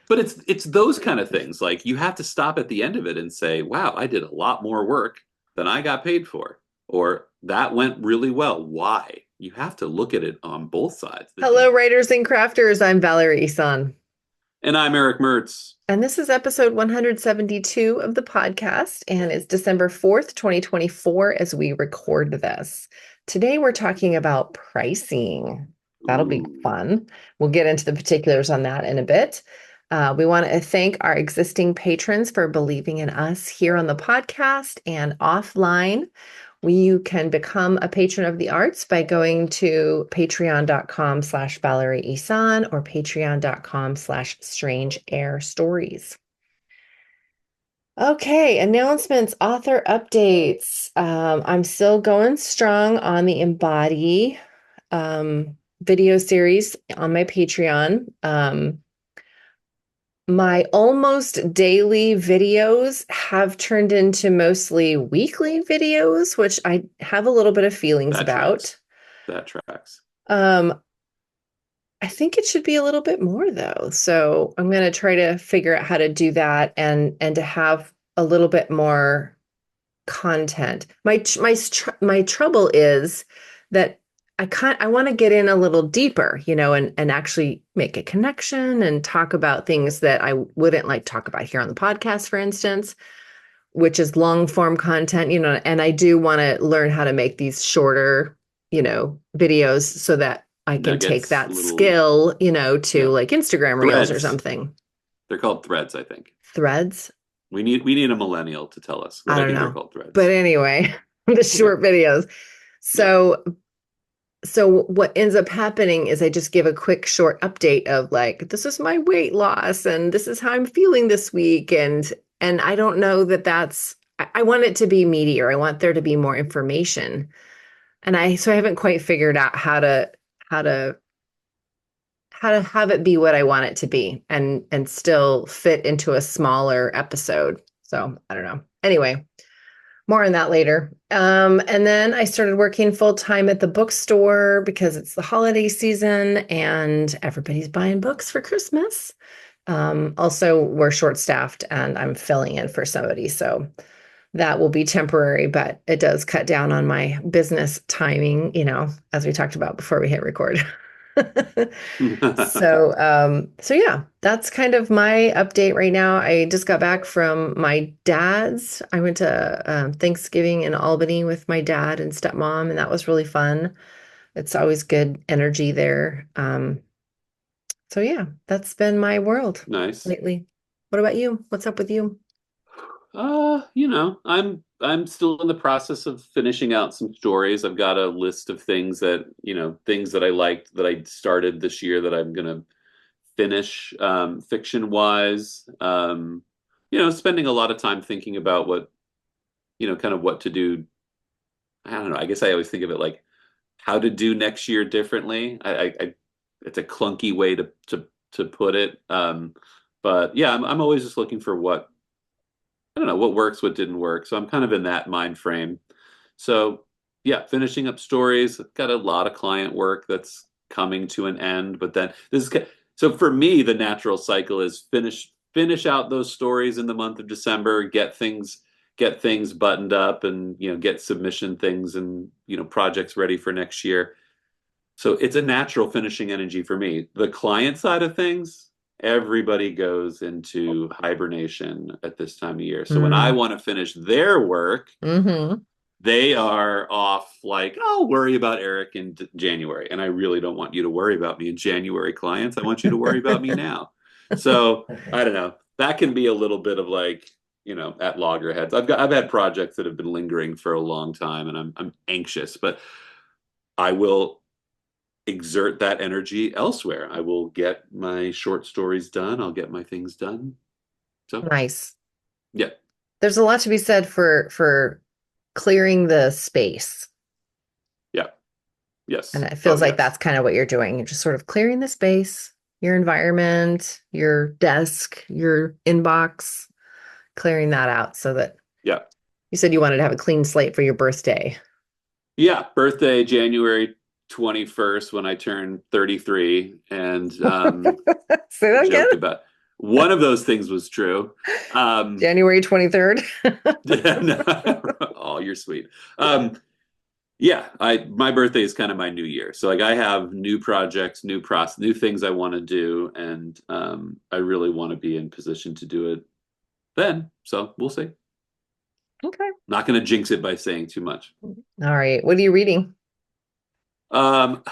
But it's those kind of things. Like you have to stop at the end of it and say, "Wow, I did a lot more work than I got paid for," or "That went really well. Why?" You have to look at it on both sides. Hello, writers and crafters. I'm Valerie Isan. And I'm Eric Mertz. And this is episode 172 of the podcast, and it's December 4th, 2024, as we record this. Today, we're talking about pricing. That'll be Ooh. fun. We'll get into the particulars on that in a bit. We want to thank our existing patrons for believing in us here on the podcast and offline. You can become a patron of the arts by going to patreon.com/Valerie Isan or patreon.com/Strange Air Stories. Okay, announcements, author updates. I'm still going strong on the Embody video series on my Patreon. My almost daily videos have turned into mostly weekly videos, which I have a little bit of feelings That about. tracks. That tracks. Um, I think it should be a little bit more though. So I'm going to try to figure out how to do that and to have a little bit more content. My trouble is that I want to get in a little deeper, and actually make a connection and talk about things that I wouldn't like talk about here on the podcast, for instance, which is long form content, and I do want to learn how to make these shorter, videos so that I can take Nuggets, that little, skill, to yeah, like Instagram Reels or threads. something. They're called threads, I think. Threads? We need a millennial to tell us, but I I don't think they're know. called But threads. anyway, the Yeah. short videos. Yeah. So what ends up happening is I just give a quick short update of like, this is my weight loss and this is how I'm feeling this week. And I don't know that I want it to be meatier. I want there to be more information. So I haven't quite figured out how to have it be what I want it to be and still fit into a smaller episode. So I don't know. Anyway, more on that later. And then I started working full time at the bookstore because it's the holiday season and everybody's buying books for Christmas. Also, we're short staffed and I'm filling in for somebody. So that will be temporary, but it does cut down on my business timing, as we talked about before we hit record. So yeah, that's kind of my update right now. I just got back from my dad's. I went to Thanksgiving in Albany with my dad and stepmom, and that was really fun. It's always good energy there. So yeah, that's been my world Nice. lately. What about you? What's up with you? I'm still in the process of finishing out some stories. I've got a list of things that I liked that I started this year that I'm gonna finish, fiction wise. Spending a lot of time thinking about kind of what to do. I don't know. I guess I always think of it like how to do next year differently. It's a clunky way to put it. But yeah, I'm always just looking for what I don't know what works, what didn't work. So I'm kind of in that mind frame. So yeah, finishing up stories. I've got a lot of client work that's coming to an end, but then so for me, the natural cycle is finish out those stories in the month of December, get things buttoned up, and get submission things and projects ready for next year. So it's a natural finishing energy for me. The client side of things, everybody goes into hibernation at this time of year. So when I Mm. want to finish their work, Hmm. they are off like, I'll worry about Eric in January. And I really don't want you to worry about me in January, clients. I want you to worry about me now. So I don't know. That can be a little bit of like, at loggerheads. I've had projects that have been lingering for a long time and I'm anxious, but I will exert that energy elsewhere. I will get my short stories done. I'll get my things done. So, Nice. yeah, There's a lot to be said for clearing the space. yeah, And yes. it Oh, feels like yes. that's kind of what you're doing. You're just sort of clearing the space, your environment, your desk, your inbox, clearing that out so that Yeah. you said you wanted to have a clean slate for your birthday. Yeah. Birthday, January 21st when I turn 33. And Say I that again. joke about, One of those things was true. Um, January 23rd. no, oh, you're sweet. Yeah, I my birthday is kind of my new year. So like I have new projects, new things I want to do, and I really want to be in position to do it then. So we'll see. Okay. Not going to jinx it by saying too much. All right. What are you reading? Um,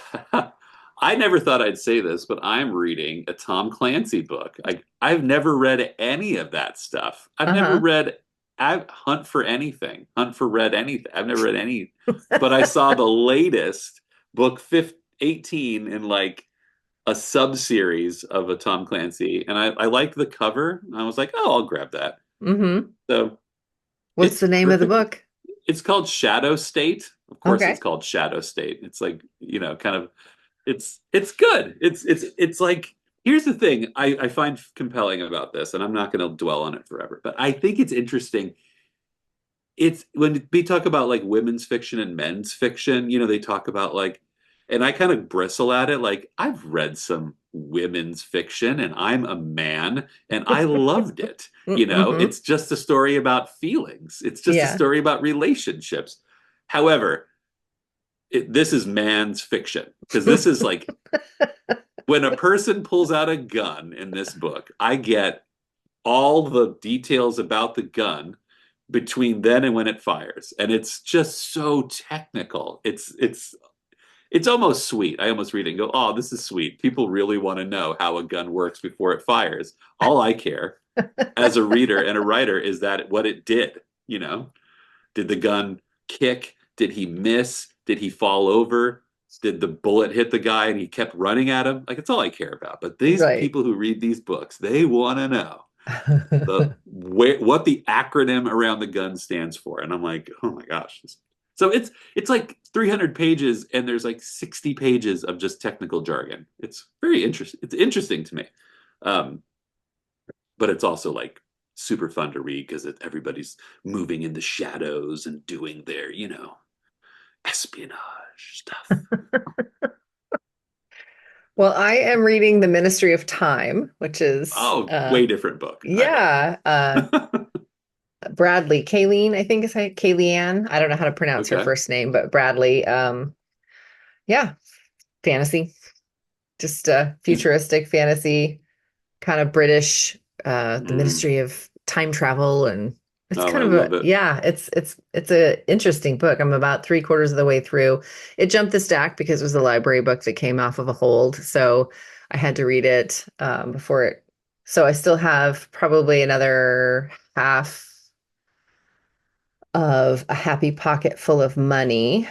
I never thought I'd say this, but I'm reading a Tom Clancy book. I've never read any of that stuff. I've never Uh-huh. read Hunt for Anything, Hunt for Red Anything. I've never read any, but I saw the latest book 18 in like a sub-series of a Tom Clancy, and I liked the cover. I was like, oh, I'll grab that. Mm-hmm. So What's it's the name of the perfect. book? It's called Shadow State. Of course, it's Okay. called Shadow State. It's like, kind of it's good. It's like here's the thing I find compelling about this, and I'm not going to dwell on it forever, but I think it's interesting. It's when we talk about like women's fiction and men's fiction, they talk about like, and I kind of bristle at it. Like I've read some women's fiction, and I'm a man, and I loved it. Mm-hmm. It's just a story about feelings. It's just a Yeah. story about relationships. However, this is man's fiction because this is like when a person pulls out a gun in this book, I get all the details about the gun between then and when it fires, and it's just so technical. It's almost sweet. I almost read it and go, "Oh, this is sweet. People really want to know how a gun works before it fires." All I care as a reader and a writer is that what it did. Did the gun kick? Did he miss? Did he fall over? Did the bullet hit the guy and he kept running at him? Like, it's all I care about. But these Right. people who read these books, they want to know what the acronym around the gun stands for. And I'm like, oh my gosh. So it's like 300 pages and there's like 60 pages of just technical jargon. It's very interesting. It's interesting to me. Um, but it's also like super fun to read because everybody's moving in the shadows and doing their, espionage stuff. Well, I am reading The Ministry of Time, which is Oh, way different book, I bet. yeah, Bradley, Kayleen, I think is how Kaliane. I don't know how to pronounce her Okay. first name, but Bradley. Yeah, fantasy. Just She's futuristic fantasy, kind of British, the mm, Ministry of Time Travel, and it's oh, kind I of a love it. yeah, it's a interesting book. I'm about three-quarters of the way through. It jumped the stack because it was a library book that came off of a hold, so I had to read it before it. So I still have probably another half of a happy pocket full of money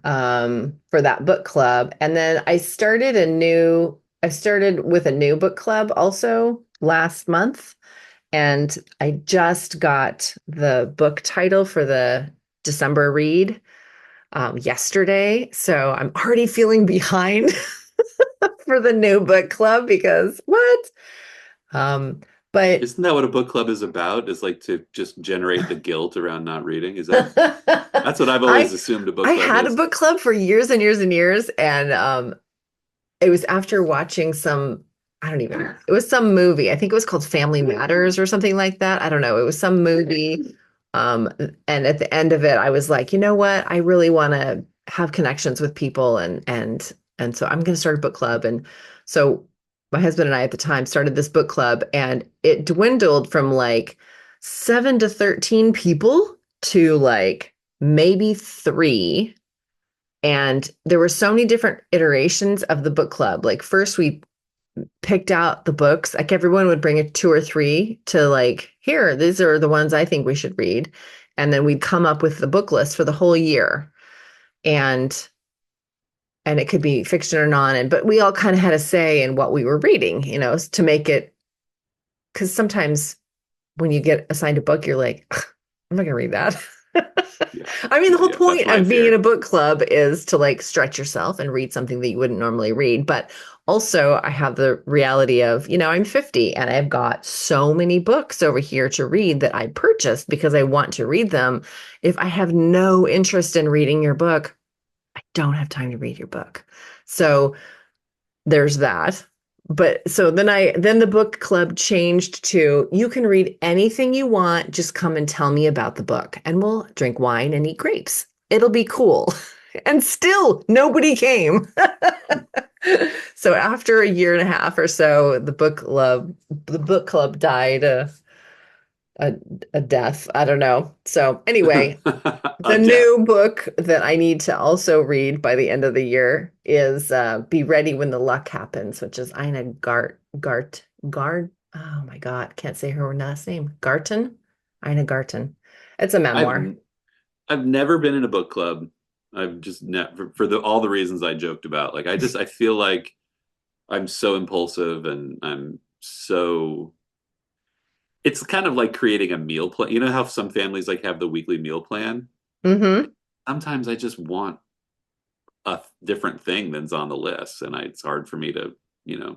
for that book club. And then I started with a new book club also last month. And I just got the book title for the December read yesterday. So I'm already feeling behind for the new book club because what? Um, but Isn't that what a book club is about? Is like to just generate the guilt around not reading? Is that's what I've always I assumed a book I club had a is. book club for years and years and years, and it was after watching some, I don't even, it was some movie. I think it was called Family Matters or something like that. I don't know. It was some movie. And at the end of it, I was like, you know what? I really want to have connections with people and so I'm going to start a book club. And so my husband and I at the time started this book club and it dwindled from like 7 to 13 people to like maybe three, and there were so many different iterations of the book club. Like first we picked out the books, like everyone would bring a two or three to like, here, these are the ones I think we should read. And then we'd come up with the book list for the whole year. And it could be fiction or non, and but we all kind of had a say in what we were reading, to make it, because sometimes when you get assigned a book, you're like, I'm not gonna read that. Yeah, I mean, the yeah, whole yeah. That's point my of being in a fear. book club is to like stretch yourself and read something that you wouldn't normally read. But also, I have the reality of, I'm 50 and I've got so many books over here to read that I purchased because I want to read them. If I have no interest in reading your book, I don't have time to read your book. So there's that. But so then the book club changed to you can read anything you want, just come and tell me about the book and we'll drink wine and eat grapes. It'll be cool. And still nobody came. So after a year and a half or so, the book club died a, a death. I don't know. So anyway, A the death. new book that I need to also read by the end of the year is Be Ready When the Luck Happens, which is Ina Gart. Oh my God, can't say her last name. Garten? Ina Garten. It's a memoir. I've I've never been in a book club. I've just never for the all the reasons I joked about. Like I feel like I'm so impulsive and I'm so it's kind of like creating a meal plan. You know how some families like have the weekly meal plan? Mm-hmm. Sometimes I just want a different thing than's on the list and it's hard for me to, you know,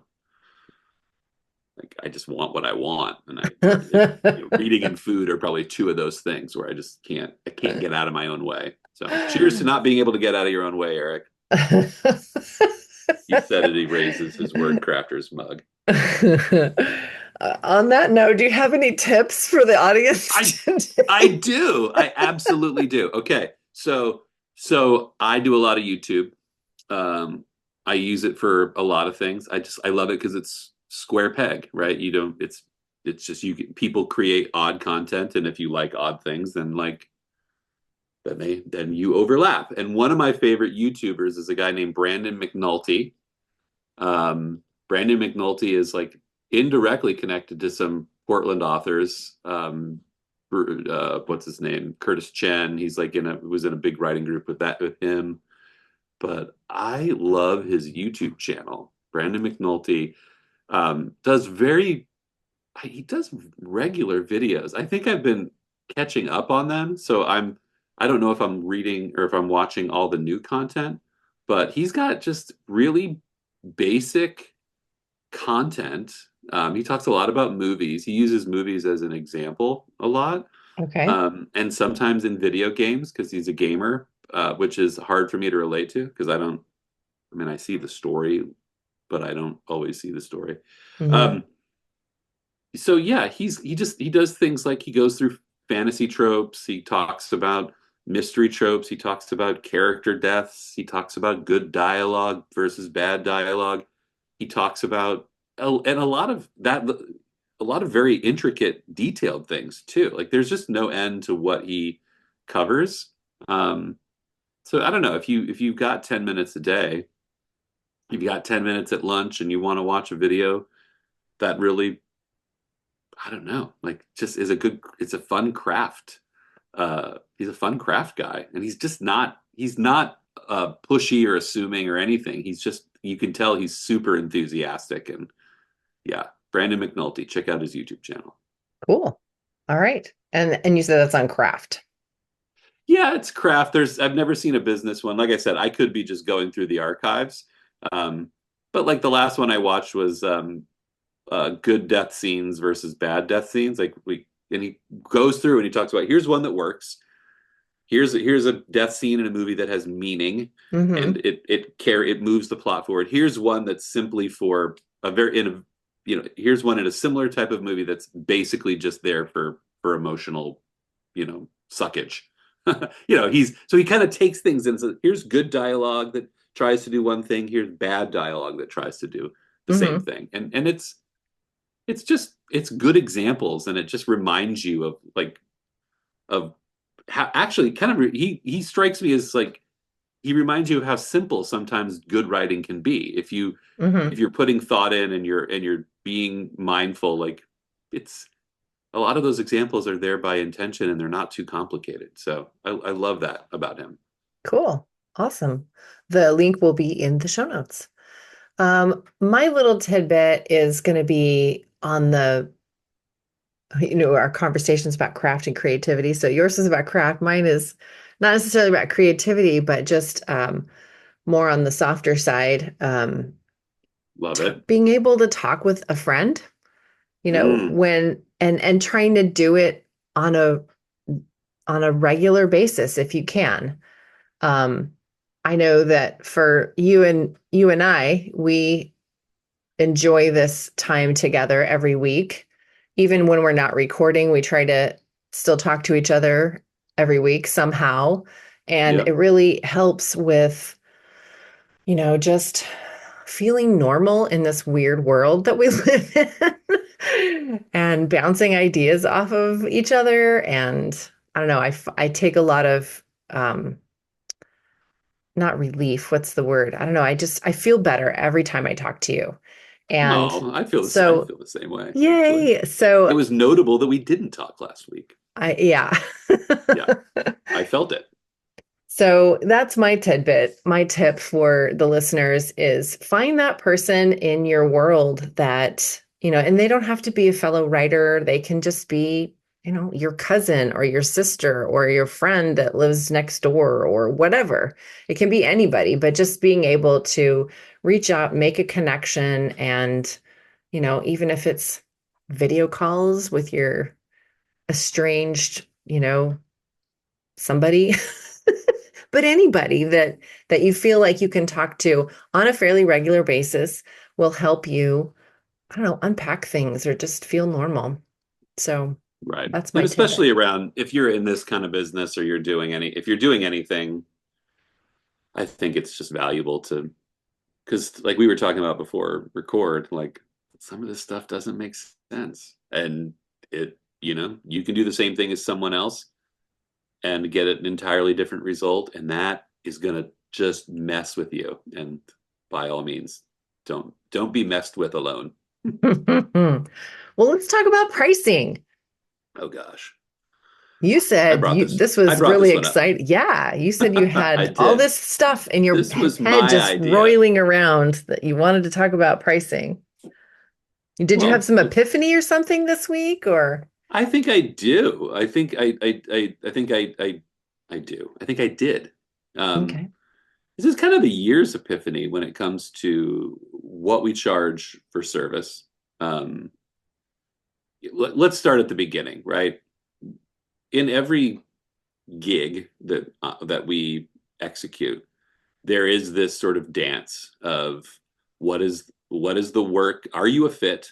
like I just want what I want and I it's hard reading and food are probably two of those things where I can't get out of my own way. So, cheers to not being able to get out of your own way, Eric. He said it. He raises his word crafter's mug. On that note, do you have any tips for the I audience I today? do. I absolutely do. Okay. So I do a lot of YouTube. Um I use it for a lot of things. I love it because it's square peg, right? You don't it's just people create odd content and if you like odd things then you overlap. And one of my favorite YouTubers is a guy named Brandon McNulty. Brandon McNulty is like indirectly connected to some Portland authors. What's his name? Curtis Chen. He's like was in a big writing group with him. But I love his YouTube channel. Brandon McNulty does he does regular videos. I think I've been catching up on them, so I don't know if I'm reading or if I'm watching all the new content, but he's got just really basic content. He talks a lot about movies. He uses movies as an example a lot, Okay. and sometimes in video games because he's a gamer, which is hard for me to relate to because I don't. I mean, I see the story, but I don't always see the story. Hmm. Um, so yeah, he does things like he goes through fantasy tropes. He talks about mystery tropes. He talks about character deaths. He talks about good dialogue versus bad dialogue. He talks about and a lot of very intricate, detailed things too. Like there's just no end to what he covers. Um, so I don't know if you've got 10 minutes a day, you've got 10 minutes at lunch, and you want to watch a video that really I don't know, like just is a good it's a fun craft. He's a fun craft guy and he's not pushy or assuming or anything. He's just you can tell he's super enthusiastic and yeah, Brandon McNulty, check out his YouTube channel. Cool. All right. And you said that's on craft. Yeah, it's craft. I've never seen a business one. Like I said, I could be just going through the archives. Um, but like the last one I watched was good death scenes versus bad death scenes. And he goes through and he talks about here's one that works. Here's a death scene in a movie that has meaning and Hmm. it moves the plot forward. Here's one that's simply for a very in a here's one in a similar type of movie that's basically just there for emotional suckage. He kind of takes things and says here's good dialogue that tries to do one thing, here's bad dialogue that tries to do the same Hmm. thing, and it's good examples and it just reminds you of how actually kind of he strikes me as like he reminds you of how simple sometimes good writing can be Hmm. if you're putting thought in and you're being mindful. Like it's a lot of those examples are there by intention and they're not too complicated, so I love that about him. Cool. Awesome. The link will be in the show notes. My little tidbit is going to be on our conversations about craft and creativity. So yours is about craft. Mine is not necessarily about creativity, but just more on the softer side. Love it. Being able to talk with a friend, Mm. when and trying to do it on a regular basis if you can. Um, I know that for you and I, enjoy this time together every week. Even when we're not recording, we try to still talk to each other every week somehow. And Yeah. it really helps with, just feeling normal in this weird world that we live in and bouncing ideas off of each other. And I don't know, I take a lot of, not relief, what's the word? I don't know. I feel better every time I talk to you. And Oh, I so, feel the same way, actually. yay. It So was notable that we didn't talk last week. yeah. Yeah, I felt it. So that's my tidbit. My tip for the listeners is find that person in your world that, and they don't have to be a fellow writer. They can just be, your cousin or your sister or your friend that lives next door or whatever. It can be anybody, but just being able to reach out, make a connection, and, even if it's video calls with your estranged, somebody but anybody that you feel like you can talk to on a fairly regular basis will help you, I don't know, unpack things or just feel normal. So Right. that's And my tidbit. especially around if you're in this kind of business or if you're doing anything, I think it's just valuable to, because like we were talking about before record, like some of this stuff doesn't make sense. And you can do the same thing as someone else and get an entirely different result. And that is going to just mess with you. And by all means, don't be messed with alone. Well, let's talk about pricing. Oh gosh. You said this I was brought really this one up. exciting. Yeah, you said you I had all did. this stuff in your This was head my just idea. roiling around that you wanted to talk about pricing. Did you have Well, some epiphany or something this week or? I think I do. I think I do. I think I did. Um, Okay. this is kind of the year's epiphany when it comes to what we charge for service. Um, let's start at the beginning, right? In every gig that we execute, there is this sort of dance of what is the work? Are you a fit?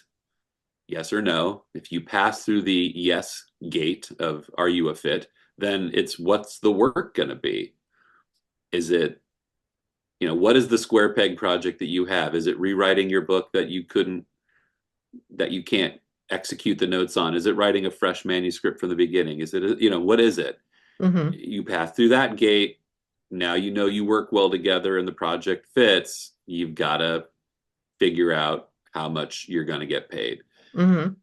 Yes or no. If you pass through the yes gate of are you a fit, then it's what's the work going to be? Is it, what is the square peg project that you have? Is it rewriting your book that you can't execute the notes on? Is it writing a fresh manuscript from the beginning? Is it, what is it? Mm-hmm. You pass through that gate. Now you work well together and the project fits. You've got to figure out how much you're going to get paid. Mm-hmm.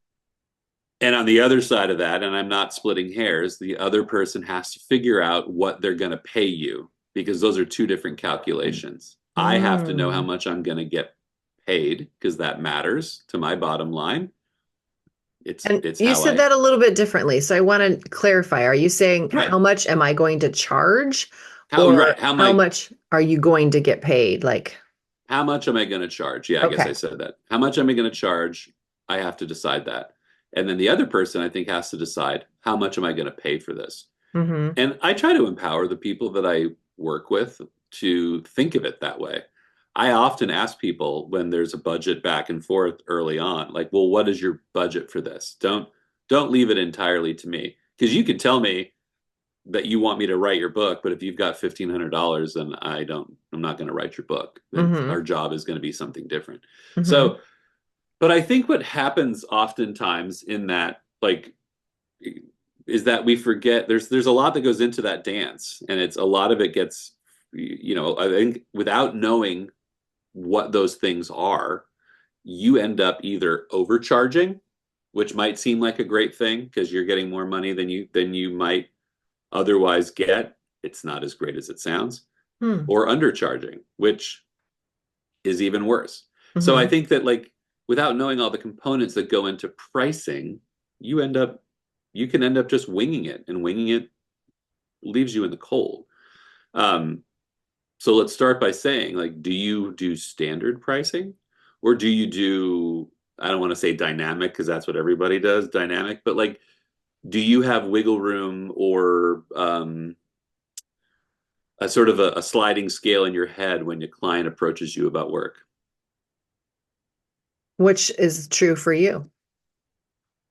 And on the other side of that, and I'm not splitting hairs, the other person has to figure out what they're going to pay you because those are two different calculations. I have to know how Mm. much I'm going to get paid because that matters to my bottom line. And It's you how said I that a little bit differently. So I want to clarify. Are you saying right how much am I going to charge how or right how how my much are you going to get paid? Like, how much am I going to charge? Yeah, I guess I okay. said that. How much am I going to charge? I have to decide that. And then the other person I think has to decide how much am I going to pay for this? Mm-hmm. And I try to empower the people that I work with to think of it that way. I often ask people when there's a budget back and forth early on, like, well, what is your budget for this? Don't leave it entirely to me. Because you can tell me that you want me to write your book, but if you've got $1,500, then I'm not going to write your book. Then Mm-hmm. our job is going to be something different. Mm-hmm. So, but I think what happens oftentimes in that, like, is that we forget there's a lot that goes into that dance, and it's a lot of it gets, I think without knowing what those things are, you end up either overcharging, which might seem like a great thing because you're getting more money than you might otherwise get. It's not as great as it sounds, Hmm. or undercharging, which is even worse. So I Mm-hmm. think that like without knowing all the components that go into pricing, you end up you can end up just winging it, and winging it leaves you in the cold. Um, so let's start by saying, like, do you do standard pricing, or do you do? I don't want to say dynamic because that's what everybody does, dynamic, but like, do you have wiggle room or a sort of a sliding scale in your head when your client approaches you about work? Which is true for you.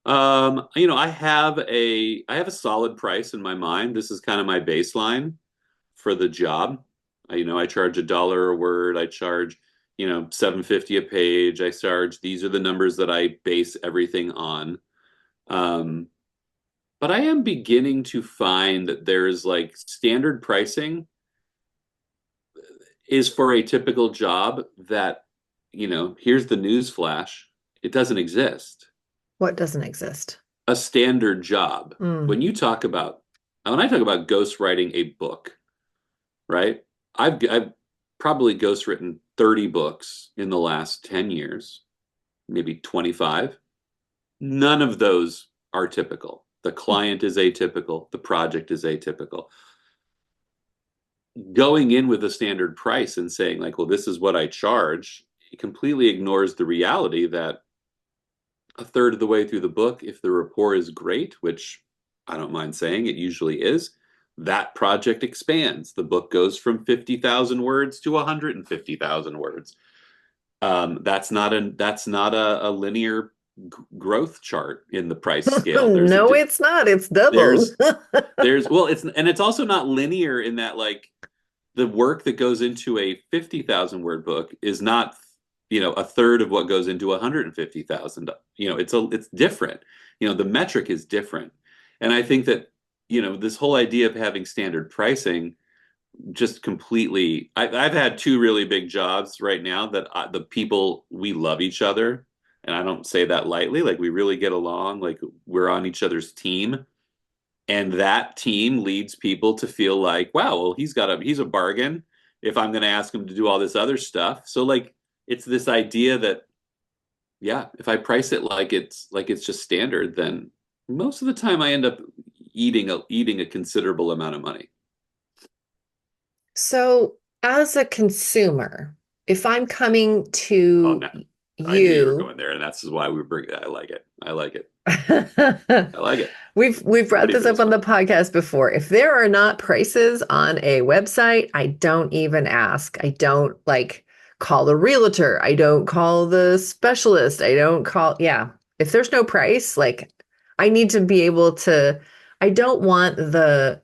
I have a solid price in my mind. This is kind of my baseline for the job. I charge $1 a word. I charge, 750 a page. I charge, these are the numbers that I base everything on. Um, but I am beginning to find that there's like standard pricing is for a typical job that, here's the news flash. It doesn't exist. What doesn't exist? A standard job. Mm. When I talk about ghostwriting a book, right? I've probably ghostwritten 30 books in the last 10 years, maybe 25. None of those are typical. The client is atypical, the project is atypical. Going in with a standard price and saying like, well, this is what I charge, it completely ignores the reality that a third of the way through the book, if the rapport is great, which I don't mind saying it usually is, that project expands. The book goes from 50,000 words to 150,000 words. That's not a linear growth chart in the price scale. No, it's not. It's double. There's well, it's also not linear in that like the work that goes into a 50,000 word book is not, a third of what goes into 150,000. It's different. The metric is different. And I think that, this whole idea of having standard pricing just completely, I've had two really big jobs right now that the people, we love each other. And I don't say that lightly. Like we really get along, like we're on each other's team. And that team leads people to feel like, wow, well, he's a bargain if I'm going to ask him to do all this other stuff. So like, it's this idea that, yeah, if I price it like it's just standard, then most of the time I end up eating a considerable amount of money. So, as a consumer, if I'm coming Oh, to no, I knew you were you, going there, and that's why we bring it. I like it. I like it. I like it. we've I'm brought ready this for up this on the one. podcast before. If there are not prices on a website, I don't even ask. I don't like call the realtor. I don't call the specialist. I don't call, yeah. If there's no price, like I need to be able to, I don't want the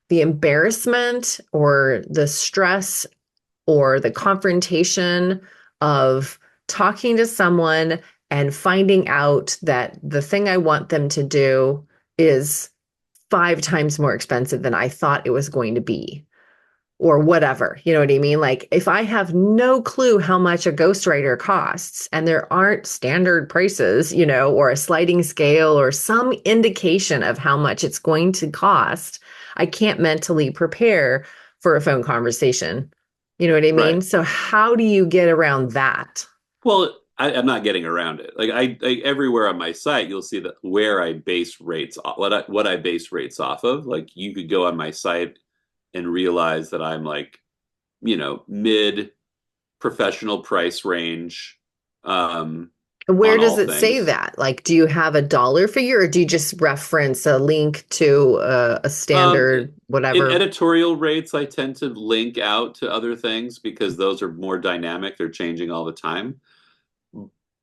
embarrassment or the stress or the confrontation of talking to someone and finding out that the thing I want them to do is 5 times more expensive than I thought it was going to be, or whatever. You know what I mean? Like, if I have no clue how much a ghostwriter costs and there aren't standard prices, or a sliding scale or some indication of how much it's going to cost, I can't mentally prepare for a phone conversation. You know what I mean? Right. So, how do you get around that? Well, I'm not getting around it. Like everywhere on my site, you'll see that where I base rates, what I base rates off of. Like you could go on my site and realize that I'm like, mid professional price range, Where on does all it say things. that? Like, do you have a dollar figure or do you just reference a link to a Um, standard in whatever? editorial rates, I tend to link out to other things because those are more dynamic. They're changing all the time.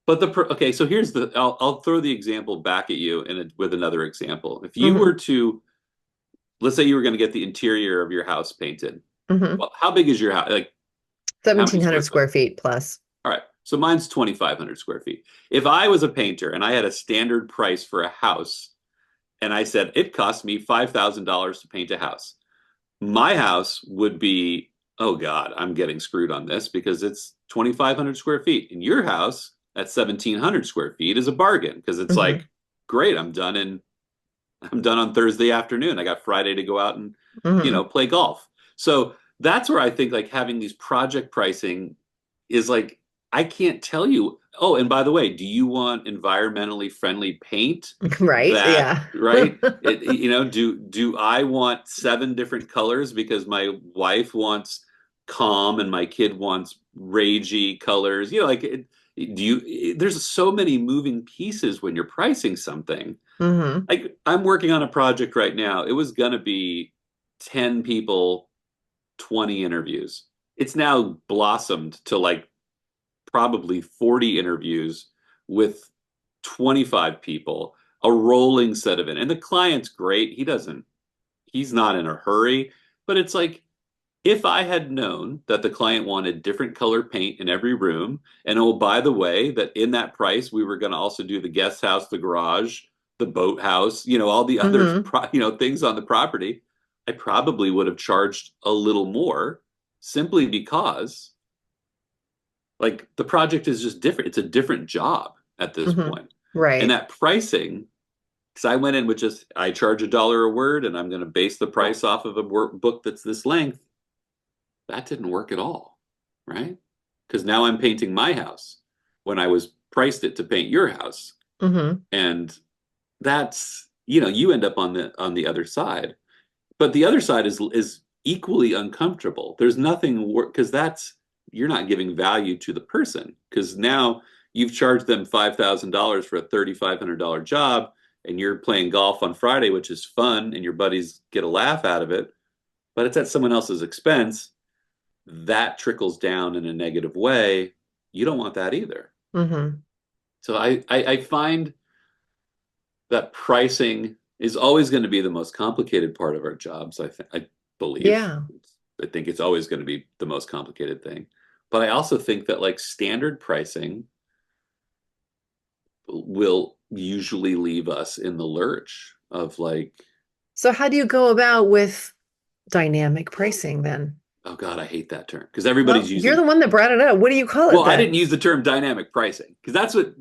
But okay, so I'll throw the example back at you with another example. If you Hmm. were to, let's say you were going to get the interior of your house painted. Hmm. Well, how big is your house? Like how many 1,700 square foot? square feet plus. All right. So mine's 2,500 square feet. If I was a painter and I had a standard price for a house and I said it cost me $5,000 to paint a house, my house would be, oh God, I'm getting screwed on this because it's 2,500 square feet. And your house at 1,700 square feet is a bargain because it's Hmm. like, great, I'm done on Thursday afternoon. I got Friday to go out and, Hmm. play golf. So that's where I think like having these project pricing is like, I can't tell you. Oh, and by the way, do you want environmentally friendly paint Right? that, Yeah. right? Do I want seven different colors because my wife wants calm and my kid wants ragey colors? There's so many moving pieces when you're pricing something. Hmm. Like I'm working on a project right now. It was gonna be 10 people, 20 interviews. It's now blossomed to like probably 40 interviews with 25 people, a rolling set of it. And the client's great. He's not in a hurry, but it's like, if I had known that the client wanted different color paint in every room, and oh, by the way, that in that price, we were going to also do the guest house, the garage, the boathouse, all the other, Mm-hmm. things on the property, I probably would have charged a little more simply because like the project is just different. It's a different job at this Mm-hmm. point. And Right. that pricing, because I went in with I charge $1 a word and I'm going to base the price off of a book that's this length. That didn't work at all, right? Because now I'm painting my house when I was priced it to paint your house. Mm-hmm. And that's, you end up on the other side. But the other side is equally uncomfortable. There's nothing because that's you're not giving value to the person because now you've charged them $5,000 for a $3,500 job and you're playing golf on Friday, which is fun, and your buddies get a laugh out of it, but it's at someone else's expense. That trickles down in a negative way. You don't want that either. Mm-hmm. So I find that pricing is always going to be the most complicated part of our jobs. I believe. Yeah. I think it's always going to be the most complicated thing. But I also think that like standard pricing will usually leave us in the lurch of like, So how do you go about with dynamic pricing then? oh God, I hate that term because Well, everybody's you're using. the one that brought it up. What do you call Well, it I then? didn't use the term dynamic pricing because that's what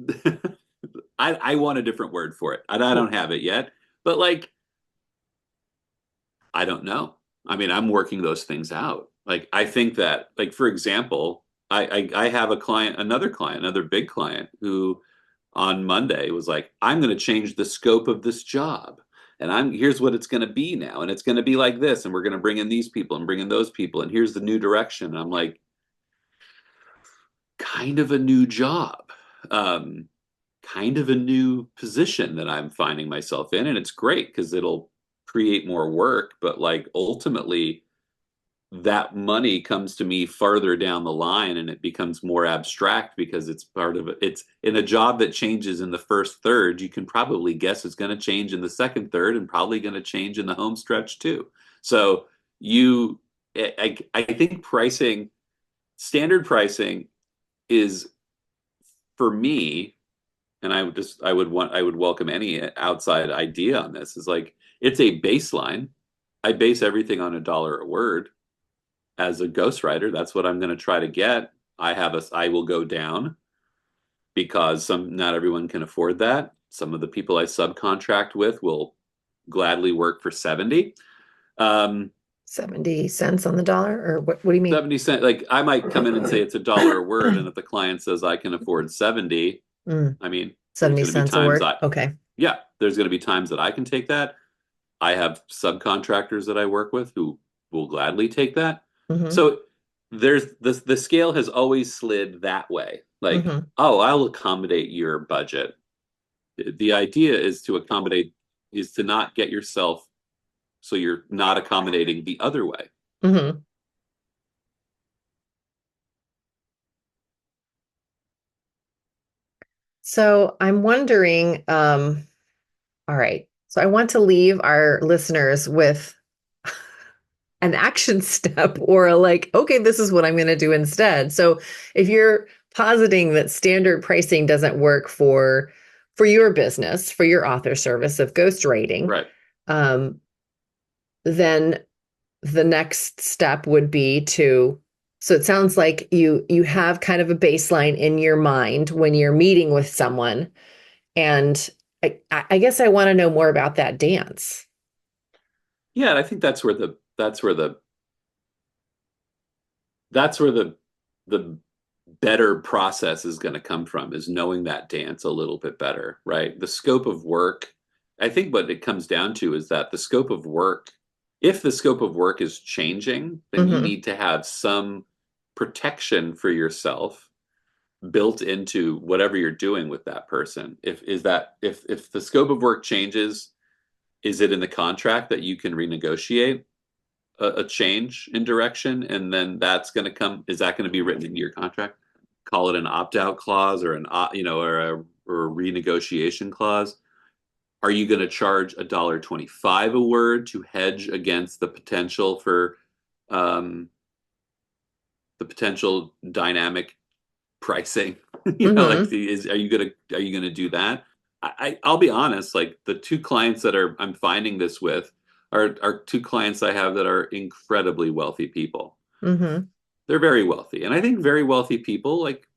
I want a different word for it, and I don't have it yet. But like, I don't know. I mean, I'm working those things out. Like, I think that, like, for example, I have a client, another big client who on Monday was like, I'm going to change the scope of this job. And here's what it's going to be now. And it's going to be like this. And we're going to bring in these people and bring in those people. And here's the new direction. And I'm like, kind of a new job, um, kind of a new position that I'm finding myself in. And it's great because it'll create more work. But like ultimately, that money comes to me farther down the line and it becomes more abstract because it's part of it. It's in a job that changes in the first third. You can probably guess it's going to change in the second third and probably going to change in the home stretch too. So you, I think standard pricing is for me, and I would welcome any outside idea on this, is like, it's a baseline. I base everything on $1 a word as a ghostwriter. That's what I'm going to try to get. I will go down because not everyone can afford that. Some of the people I subcontract with will gladly work for 70. 70 cents on the dollar, or what do you mean? 70 cents. Like I might come in and say it's $1 a word. And if the client says I can afford 70, Mm, I mean, there's 70 going to be cents a times word. Okay. yeah, there's going to be times that I can take that. I have subcontractors that I work with who will gladly take that. Mm-hmm. So there's the scale has always slid that way. Like, Mm-hmm. oh, I'll accommodate your budget. The idea is to not get yourself so you're not accommodating the other way. Mm-hmm. So I'm wondering, all right. So I want to leave our listeners with an action step or like, okay, this is what I'm going to do instead. So if you're positing that standard pricing doesn't work for your business, for your author service of ghostwriting, Right. um, then the next step would be to, so it sounds like you have kind of a baseline in your mind when you're meeting with someone. And I guess I want to know more about that dance. Yeah, and I think that's where the better process is going to come from, is knowing that dance a little bit better, right? The scope of work, I think what it comes down to is that the scope of work, if the scope of work is changing, then you Hmm. need to have some protection for yourself built into whatever you're doing with that person. If the scope of work changes, is it in the contract that you can renegotiate a change in direction, and then that's going to come? Is that going to be written into your contract? Call it an opt-out clause or or a or a renegotiation clause, are you going to charge $1.25 a word to hedge against the potential for um, the potential dynamic pricing? Like Mm-hmm. are you gonna do that? I'll be honest, like the two clients that I'm finding this with are two clients I have that are incredibly wealthy people. Mm-hmm. They're very wealthy, and I think very wealthy people, like,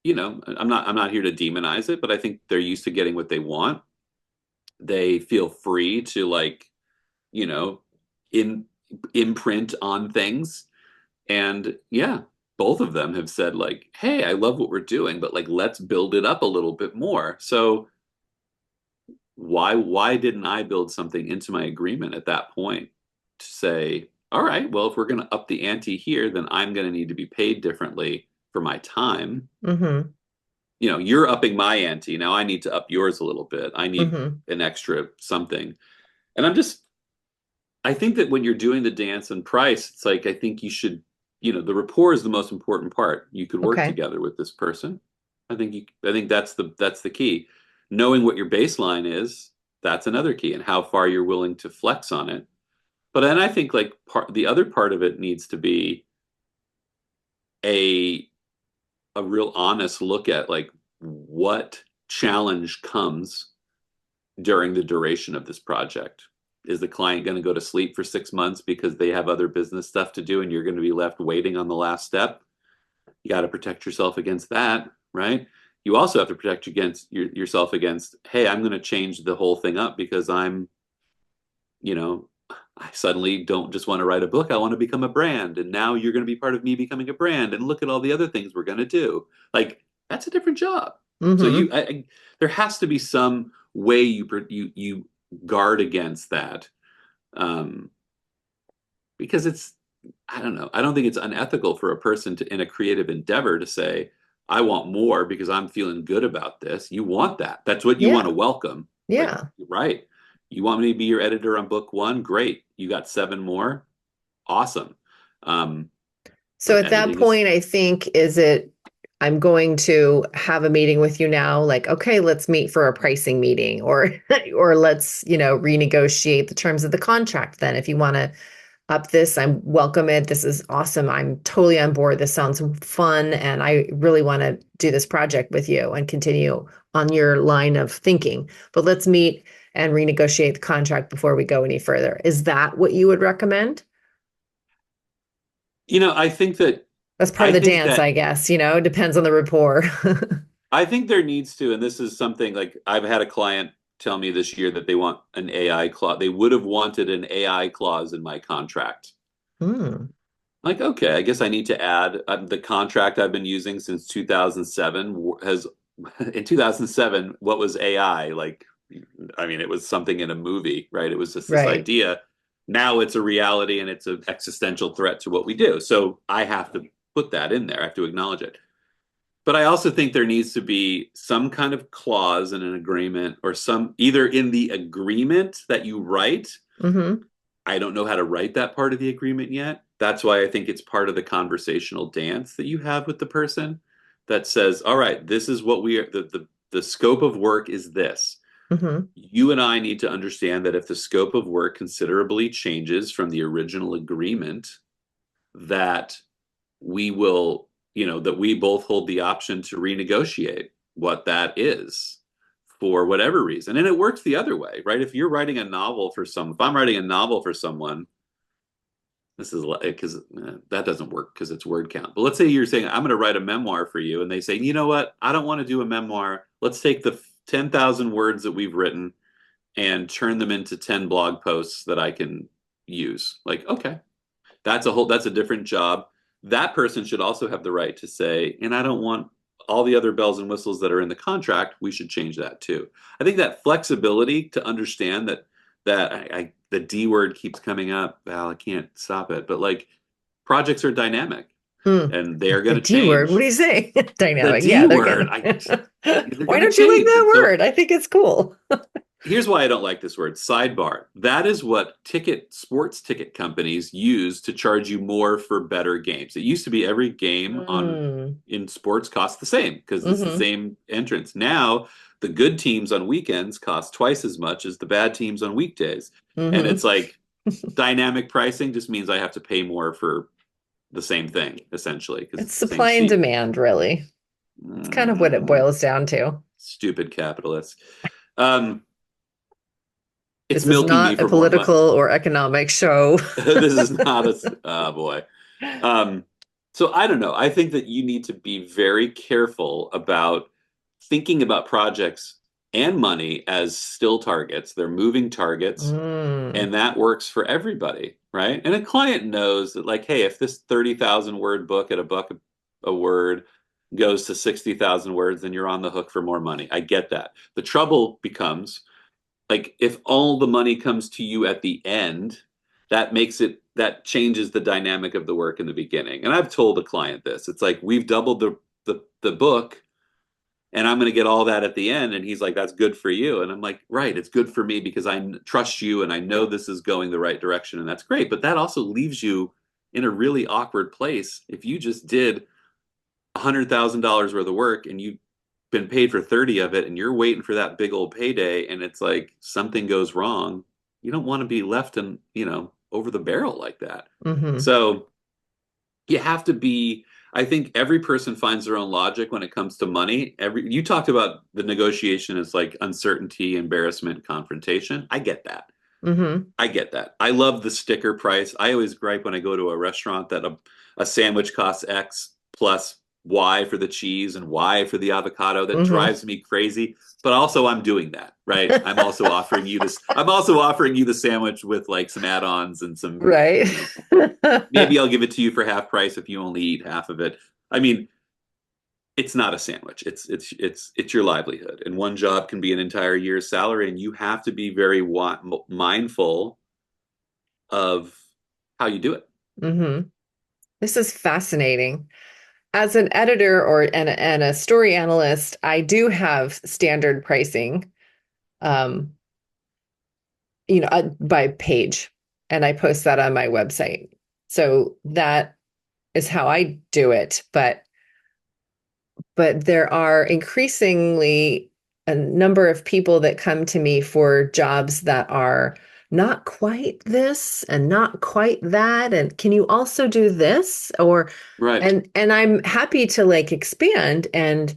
I'm not here to demonize it, but I think they're used to getting what they want. They feel free to, like, you know, in imprint on things. And yeah, both of them have said, like, hey, I love what we're doing, but like let's build it up a little bit more. So why didn't I build something into my agreement at that point to say, all right, well, if we're going to up the ante here, then I'm going to need to be paid differently for my time. Mm-hmm. You're upping my ante. Now I need to up yours a little bit. I need Mm-hmm. an extra something. And I think that when you're doing the dance and price, it's like, I think you should, the rapport is the most important part. You could work Okay. together with this person. I think that's the key. Knowing what your baseline is, that's another key, and how far you're willing to flex on it. But then I think, like, the other part of it needs to be a a real honest look at, like, what challenge comes during the duration of this project. Is the client going to go to sleep for 6 months because they have other business stuff to do and you're going to be left waiting on the last step? You got to protect yourself against that, right? You also have to protect yourself against, hey, I'm going to change the whole thing up because you know, I suddenly don't just want to write a book. I want to become a brand. And now you're going to be part of me becoming a brand. And look at all the other things we're going to do. Like, that's a different job. So Mm-hmm. there has to be some way you guard against that, um, because I don't know. I don't think it's unethical for a person to, in a creative endeavor, to say, I want more because I'm feeling good about this. You want that. That's what you want to Yeah. welcome. Like, Yeah. right. You want me to be your editor on book one? Great. You got seven more? Awesome. Um, So but at that editing is, point, I think, is it, I'm going to have a meeting with you now, like, okay, let's meet for a pricing meeting, or or let's, renegotiate the terms of the contract then. If you want to up this, I'm welcome it. This is awesome. I'm totally on board. This sounds fun, and I really want to do this project with you and continue on your line of thinking. But let's meet and renegotiate the contract before we go any further. Is that what you would recommend? I think that, That's part I of the think dance, that I guess, it depends on the rapport. I think there needs to, and this is something, like, I've had a client tell me this year that they want an AI clause. They would have wanted an AI clause in my contract. Hmm. Like, okay, I guess I need to add, the contract I've been using since 2007 has, in 2007, what was AI? Like, I mean, it was something in a movie, right? It was just this Right. idea. Now it's a reality and it's an existential threat to what we do. So I have to put that in there. I have to acknowledge it. But I also think there needs to be some kind of clause in an agreement, or some, either in the agreement that you write. Hmm. I don't know how to write that part of the agreement yet. That's why I think it's part of the conversational dance that you have with the person, that says, all right, this is what we are, the scope of work is this. Hmm. You and I need to understand that if the scope of work considerably changes from the original agreement, that we will, that we both hold the option to renegotiate what that is, for whatever reason. And it works the other way, right? If I'm writing a novel for someone, this is because that doesn't work because it's word count. But let's say you're saying, I'm going to write a memoir for you. And they say, you know what? I don't want to do a memoir. Let's take the 10,000 words that we've written and turn them into 10 blog posts that I can use. Like, okay, that's a different job. That person should also have the right to say, and I don't want all the other bells and whistles that are in the contract. We should change that too. I think that flexibility to understand that the D word keeps coming up. Well, I can't stop it, but, like, projects are dynamic Hmm. and they're The going to D word. What do change. you say? The Dynamic. D Yeah, they're word, gonna. they're Why going to don't you like change. And that so, word? I think it's cool. here's why I don't like this word, sidebar. That is what sports ticket companies use to charge you more for better games. It used to be every game on Mm. in sports costs the same because it's the Hmm. same entrance. Now, the good teams on weekends cost twice as much as the bad teams on weekdays. And Hmm. it's like dynamic pricing just means I have to pay more for the same thing, essentially, because It's it's the same supply and seat. demand, really. It's kind of what it Mm, boils down to. stupid capitalists. Um, it's This is milking me not a for more political money. or economic show. This is not a, oh boy. Um, so I don't know. I think that you need to be very careful about thinking about projects and money as still targets. They're moving targets, Mm. and that works for everybody, right? And a client knows that, like, hey, if this 30,000 word book at a buck a word goes to 60,000 words, then you're on the hook for more money. I get that. The trouble becomes like if all the money comes to you at the end, that changes the dynamic of the work in the beginning. And I've told a client this. It's like we've doubled the book and I'm going to get all that at the end. And he's like, that's good for you. And I'm like, right, it's good for me because I trust you and I know this is going the right direction. And that's great. But that also leaves you in a really awkward place if you just did $100,000 worth of work and you've been paid for 30 of it and you're waiting for that big old payday and it's like something goes wrong. You don't want to be left in, over the barrel like that. Hmm. So you have to be, I think every person finds their own logic when it comes to money. You talked about the negotiation as like uncertainty, embarrassment, confrontation. I get that. Hmm. I get that. I love the sticker price. I always gripe when I go to a restaurant that a sandwich costs X plus Y for the cheese and Y for the avocado. That Hmm. drives me crazy. But also I'm doing that, right? I'm also offering you this. I'm also offering you the sandwich with like some add-ons and some, Right. maybe I'll give it to you for half price if you only eat half of it. I mean, it's not a sandwich. It's your livelihood, and one job can be an entire year's salary, and you have to be very mindful of how you do it. Hmm. This is fascinating. As an editor and a story analyst, I do have standard pricing, um, by page, and I post that on my website. So that is how I do it. But there are increasingly a number of people that come to me for jobs that are not quite this and not quite that, and can you also do this? Or Right, and I'm happy to like expand and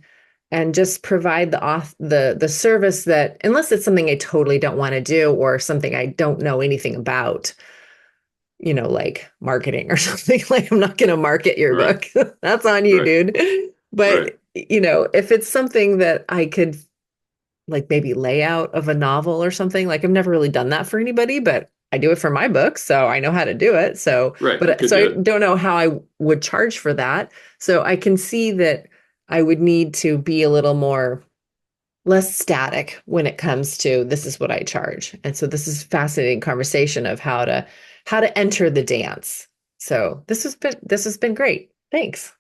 just provide the service that, unless it's something I totally don't want to do or something I don't know anything about, like marketing or something. Like, I'm not going to market your right, book. That's on you, right, dude. right, But, if it's something that I could like maybe layout of a novel or something, like I've never really done that for anybody, but I do it for my books, so I know how to do it. So, right. You but could so do I it. don't know how I would charge for that. So I can see that I would need to be a little more less static when it comes to this is what I charge. And so this is fascinating conversation of how to enter the dance. So this has been great. Thanks.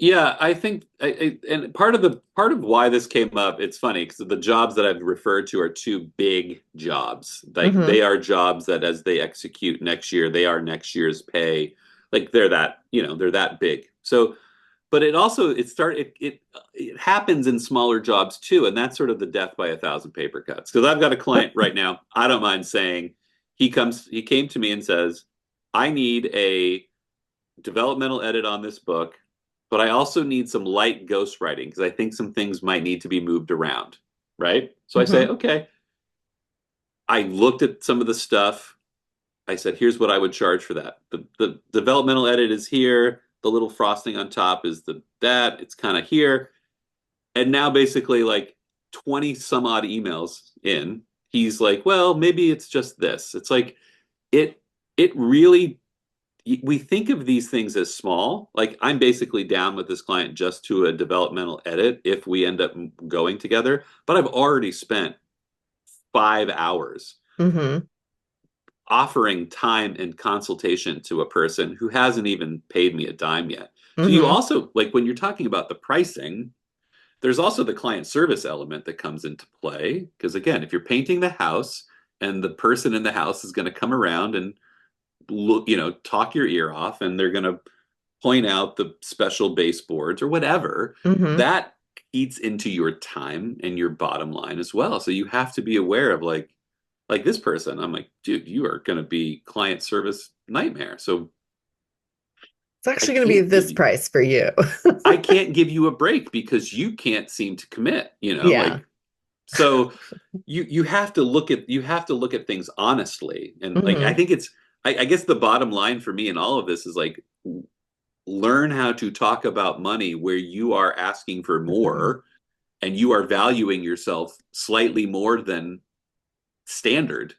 Yeah, I think, and part of why this came up, it's funny because the jobs that I've referred to are two big jobs. Like they Mm-hmm. are jobs that as they execute next year, they are next year's pay. Like they're that big. So, but it happens in smaller jobs too, and that's sort of the death by a thousand paper cuts. Because I've got a client right now, I don't mind saying he came to me and says, I need a developmental edit on this book, but I also need some light ghostwriting because I think some things might need to be moved around. Right. So I say, Mm-hmm. okay. I looked at some of the stuff. I said, here's what I would charge for that. The developmental edit is here. The little frosting on top is it's kind of here. And now basically like 20 some odd emails in, he's like, well, maybe it's just this. It's like it it really we think of these things as small. Like I'm basically down with this client just to a developmental edit if we end up going together. But I've already spent 5 hours Mm-hmm. offering time and consultation to a person who hasn't even paid me a dime yet. So you Mm-hmm. also like when you're talking about the pricing, There's also the client service element that comes into play because again, if you're painting the house and the person in the house is going to come around and look, talk your ear off, and they're going to point out the special baseboards or whatever, Mm-hmm. that eats into your time and your bottom line as well. So you have to be aware of like this person. I'm like, dude, you are going to be client service nightmare. So It's I actually going to be can't give this you price for you. I can't give you a break because you can't seem to commit, Yeah. like so you have to look at things honestly. And like I Mm-hmm. think I guess the bottom line for me in all of this is like learn how to talk about money where you are asking for Mm-hmm. more and you are valuing yourself slightly more than standard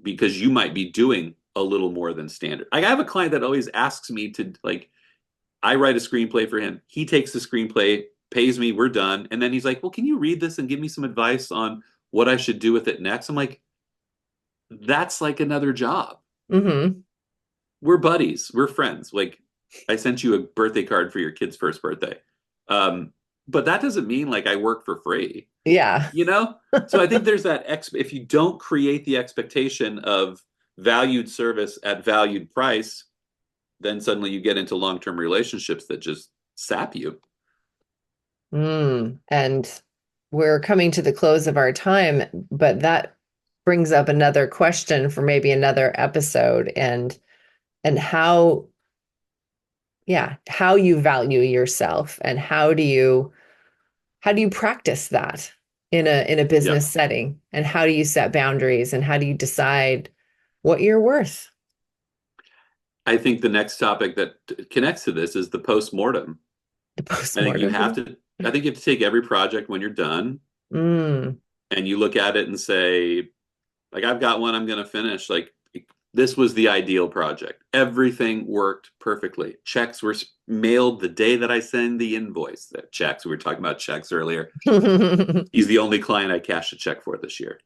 because you might be doing a little more than standard. Like I have a client that always asks me to like I write a screenplay for him. He takes the screenplay, pays me, we're done. And then he's like, "Well, can you read this and give me some advice on what I should do with it next?" I'm like, "That's like another job. Mm-hmm. We're buddies. We're friends. Like I sent you a birthday card for your kid's first birthday. Um, but that doesn't mean like I work for free, Yeah. you know? So I think there's if you don't create the expectation of valued service at valued price, then suddenly you get into long-term relationships that just sap you. And we're coming to the close of our time, but that brings up another question for maybe another episode and how, yeah, how you value yourself and how do you practice that in a Yeah. business setting, and how do you set boundaries and how do you decide what you're worth? I think the next topic that connects to this is the post-mortem. The I think you have postmortem. to I think you have to take every project when you're done Mm, and you look at it and say, like I've got one I'm going to finish. Like this was the ideal project. Everything worked perfectly. Checks were mailed the day that I send the invoice. That checks. We were talking about checks earlier. He's the only client I cashed a check for this year.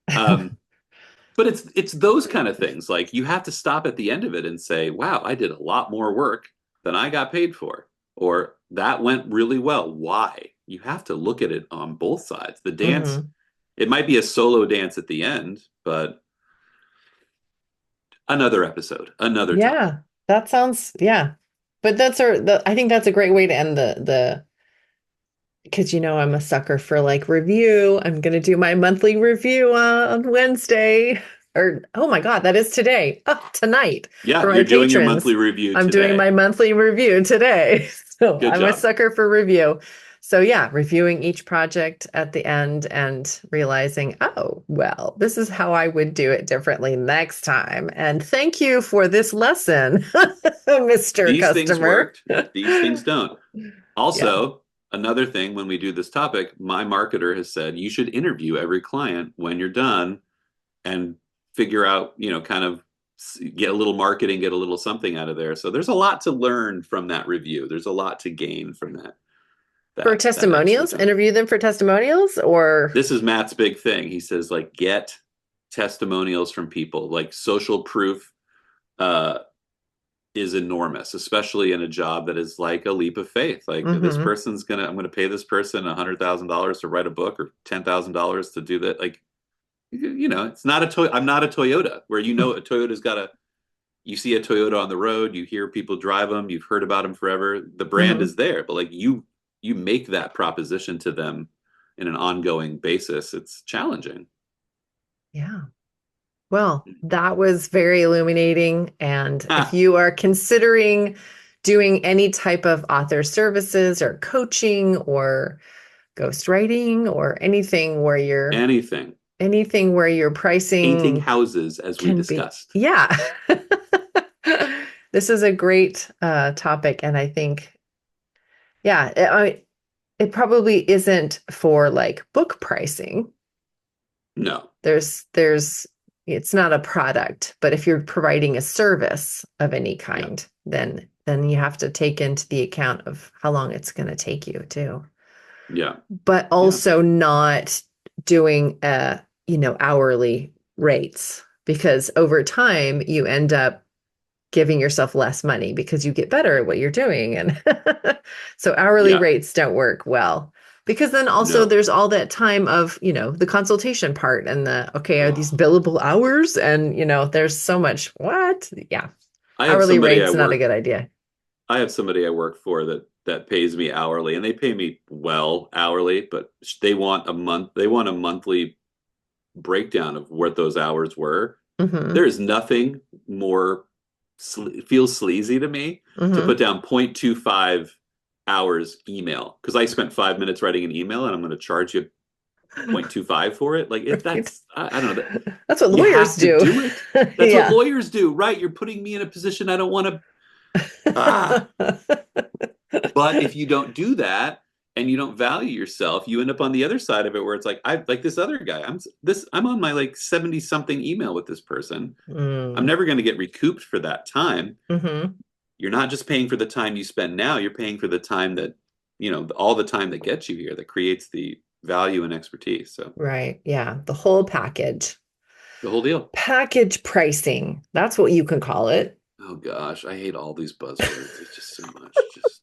But it's those kind of things. Like you have to stop at the end of it and say, "Wow, I did a lot more work than I got paid for," or "That went really well. Why?" You have to look at it on both sides. The dance, hmm it might be a solo dance at the end, but another episode, another topic. Yeah, that sounds, yeah. But I think that's a great way to end the because I'm a sucker for like review. I'm gonna do my monthly review on Wednesday. Or oh my God, that is today. Oh, tonight Yeah, for my you're doing your patrons. monthly review I'm doing today. my monthly review today. So Good I'm a job. sucker for review. So yeah, reviewing each project at the end and realizing, oh, well, this is how I would do it differently next time. And thank you for this lesson, Mr. These things Customer. worked, these things don't. Yeah. Also, another thing when we do this topic, my marketer has said you should interview every client when you're done and figure out, kind of get a little marketing, get a little something out of there. So there's a lot to learn from that review. There's a lot to gain from that For that extra testimonials, time. interview them for testimonials or This is Matt's big thing. He says like get testimonials from people. Like social proof uh is enormous, especially in a job that is like a leap of faith. Like hmm I'm gonna pay this person $100,000 to write a book or $10,000 to do that. Like, it's not I'm not a Toyota where a Toyota's got a. You see a Toyota on the road, you hear people drive them, you've heard about them forever. The brand hmm is there, but like you make that proposition to them in an ongoing basis. It's challenging. Yeah. Well, that was very illuminating. And if Ah, you are considering doing any type of author services or coaching or ghostwriting or anything. anything where your Painting pricing houses, as we can be, discussed. yeah. This is a great topic. And I think, yeah, it probably isn't for like book pricing. No. There's it's not a product, but if you're providing a service of any Yeah. kind, then you have to take into the account of how long it's going to take you too. Yeah. But Yeah. also not doing hourly rates, because over time you end up giving yourself less money because you get better at what you're doing. And so hourly Yeah. rates don't work well. Because then also No. there's all that time of, the consultation part and okay, are these Oh, billable hours? And, there's so much, what? Yeah. I have Hourly somebody rate's not a good idea. I have somebody I work for that pays me hourly, and they pay me well hourly, but they want a monthly breakdown of what those hours were. Hmm. There is nothing more feels sleazy to me to put Hmm. down 0.25 hours email because I spent 5 minutes writing an email and I'm going to charge you 0.25 for it. Like if Right. that's I don't know that That's what you lawyers have to do. do it. That's what Yeah. lawyers do, right? You're putting me in a position I don't want to. Ah, but if you don't do that and you don't value yourself, you end up on the other side of it where it's like I like this other guy. I'm on my like 70 something email with this person. I'm Mm. never going to get recouped for that time. Hmm. You're not just paying for the time you spend now, you're paying for the time that, all the time that gets you here, that creates the value and expertise. So Right. Yeah. The whole package. the whole deal. Package pricing. That's what you can call it. Oh gosh, I hate all these buzzwords. It's just so much. Just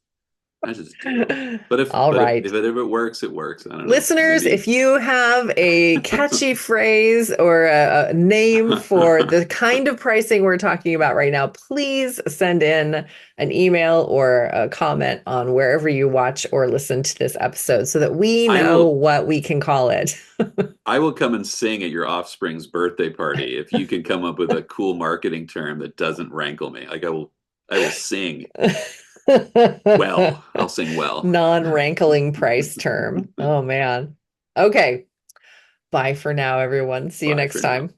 I just do. But if All but if right. if it works, it works. I don't know. Listeners, if Maybe. you have a catchy phrase or a name for the kind of pricing we're talking about right now, please send in an email or a comment on wherever you watch or listen to this episode so that we I know will what we can call it. I will come and sing at your offspring's birthday party if you can come up with a cool marketing term that doesn't rankle me. Like I will sing well. I'll sing well. Non-rankling price term. Oh man. Okay. Bye for now, everyone. See you Bye next for now. time.